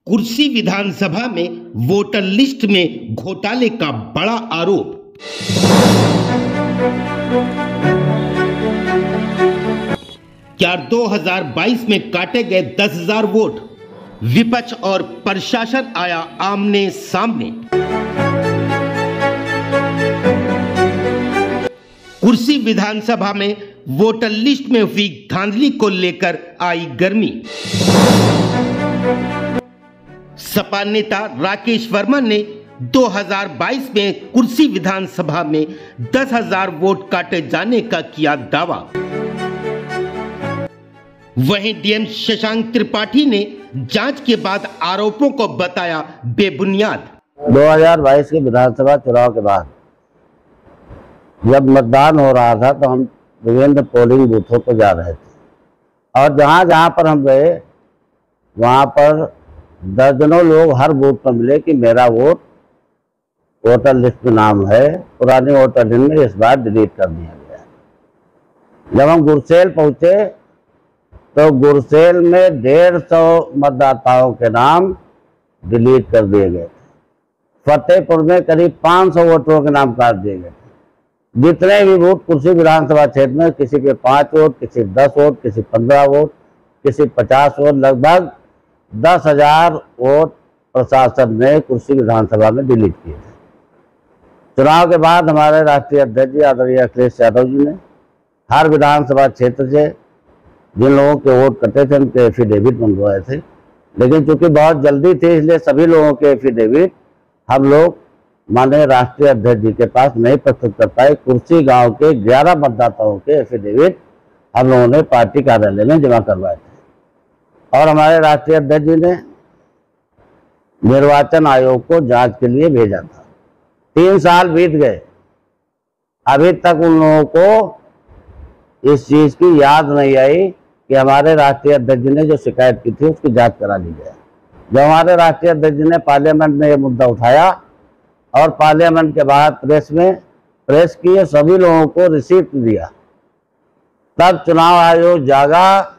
कुर्सी विधानसभा में voter list में घोटाले का बड़ा आरोप। क्या 2022 में काटे गए 10,000 वोट? विपक्ष और प्रशासन आया आमने सामने। कुर्सी विधानसभा में वोटर लिस्ट में हुई धांधली को लेकर आई गर्मी। सपा नेता राकेश वर्मा ने 2022 में कुर्सी विधानसभा में 10,000 वोट काटे जाने का किया दावा। वहीं डीएम शशांक त्रिपाठी ने जांच के बाद आरोपों को बताया बेबुनियाद। 2022 के विधानसभा चुनाव के बाद जब मतदान हो रहा था तो हम विभिन्न पोलिंग बूथों पर जा रहे थे और जहां जहां पर हम गए वहां पर दर्जनों लोग हर बूथ पर मिले कि मेरा वोट वोटर लिस्ट में नाम है, पुराने वोटर लिस्ट में इस बार डिलीट कर दिया गया। जब हम गुरसेल पहुंचे तो गुरसेल में 150 मतदाताओं के नाम डिलीट कर दिए गए। फतेहपुर में करीब 500 वोटरों के नाम काट दिए गए। जितने भी वोट कुर्सी विधानसभा क्षेत्र में, किसी के 5 वोट, किसी 10 वोट, किसी 15 वोट, किसी 50 वोट, लगभग 10,000 वोट प्रशासन ने कुर्सी विधानसभा में डिलीट किए थे। चुनाव के बाद हमारे राष्ट्रीय अध्यक्ष आदरणीय अखिलेश यादव जी ने हर विधानसभा क्षेत्र से जिन लोगों के वोट कटे थे उनके एफिडेविट मंगवाए थे, लेकिन चूंकि बहुत जल्दी थी इसलिए सभी लोगों के एफिडेविट हम लोग माननीय राष्ट्रीय अध्यक्ष जी के पास नहीं प्रस्तुत कर पाए। कुर्सी गांव के 11 मतदाताओं के एफिडेविट हम लोगों ने पार्टी कार्यालय में जमा करवाए थे और हमारे राष्ट्रीय अध्यक्ष जी ने निर्वाचन आयोग को जांच के लिए भेजा था। 3 साल बीत गए, अभी तक उन लोगों को इस चीज की याद नहीं आई कि हमारे राष्ट्रीय अध्यक्ष जी ने जो शिकायत की थी उसकी जांच करा ली जाए। जब हमारे राष्ट्रीय अध्यक्ष जी ने पार्लियामेंट में ये मुद्दा उठाया और पार्लियामेंट के बाद प्रेस की सभी लोगों को रिसीप्ट दिया, तब चुनाव आयोग जागा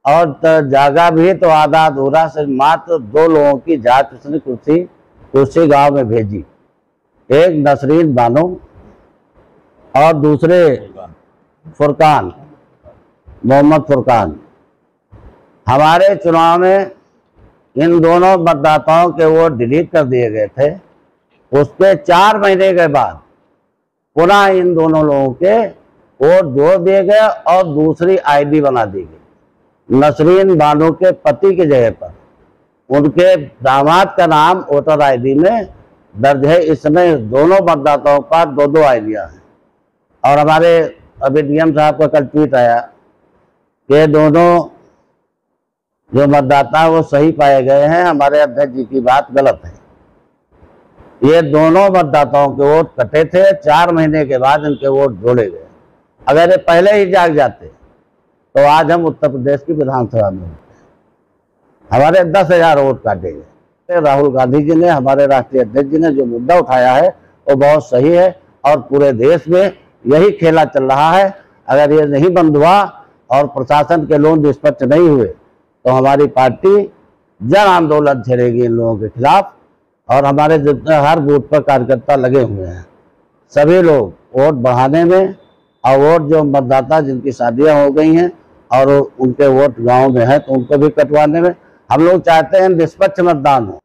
और जागा भी तो आधा अधूरा से मात्र 2 लोगों की जांच उसने कुर्सी गांव में भेजी। एक नसरीन बानो और दूसरे फुरकान, मोहम्मद फुरकान। हमारे चुनाव में इन दोनों मतदाताओं के वोट डिलीट कर दिए गए थे। उसके 4 महीने के बाद पुनः इन दोनों लोगों के वोट जोड़ दिए गए और दूसरी आईडी बना दी गई। नसरीन बानो के पति की जगह पर उनके दामाद का नाम वोटर आईडी में दर्ज है। इस समय दोनों मतदाताओं का 2-2 आईडियां हैं और हमारे अभी डीएम साहब का कल ट्वीट आया कि दोनों जो मतदाता वो सही पाए गए हैं। हमारे अध्यक्ष जी की बात गलत है। ये दोनों मतदाताओं के वोट कटे थे, 4 महीने के बाद इनके वोट जोड़े गए। अगर ये पहले ही जाग जाते तो आज हम उत्तर प्रदेश की विधानसभा में होते। हमारे 10,000 वोट काटे गए। राहुल गांधी जी ने, हमारे राष्ट्रीय अध्यक्ष जी ने जो मुद्दा उठाया है वो बहुत सही है और पूरे देश में यही खेला चल रहा है। अगर ये नहीं बंद हुआ और प्रशासन के लोग निष्पक्ष नहीं हुए तो हमारी पार्टी जन आंदोलन छेड़ेगी इन लोगों के खिलाफ। और हमारे जितने हर बूथ पर कार्यकर्ता लगे हुए हैं, सभी लोग वोट बढ़ाने में और वोट जो मतदाता जिनकी शादियां हो गई हैं और उनके वोट गांव में है तो उनको भी कटवाने में हम लोग चाहते हैं निष्पक्ष मतदान हो।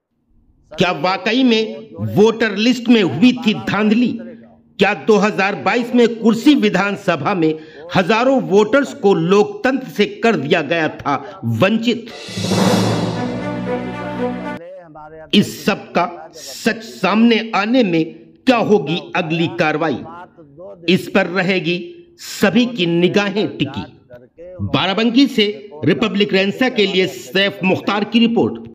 क्या वाकई में वोटर लिस्ट में हुई थी धांधली? क्या 2022 में कुर्सी विधानसभा में हजारों वोटर्स को लोकतंत्र से कर दिया गया था वंचित? इस सब का सच सामने आने में क्या होगी अगली कार्रवाई, इस पर रहेगी सभी की निगाहें टिकी। बाराबंकी से रिपब्लिक रेंसा के लिए सैफ मुख्तार की रिपोर्ट।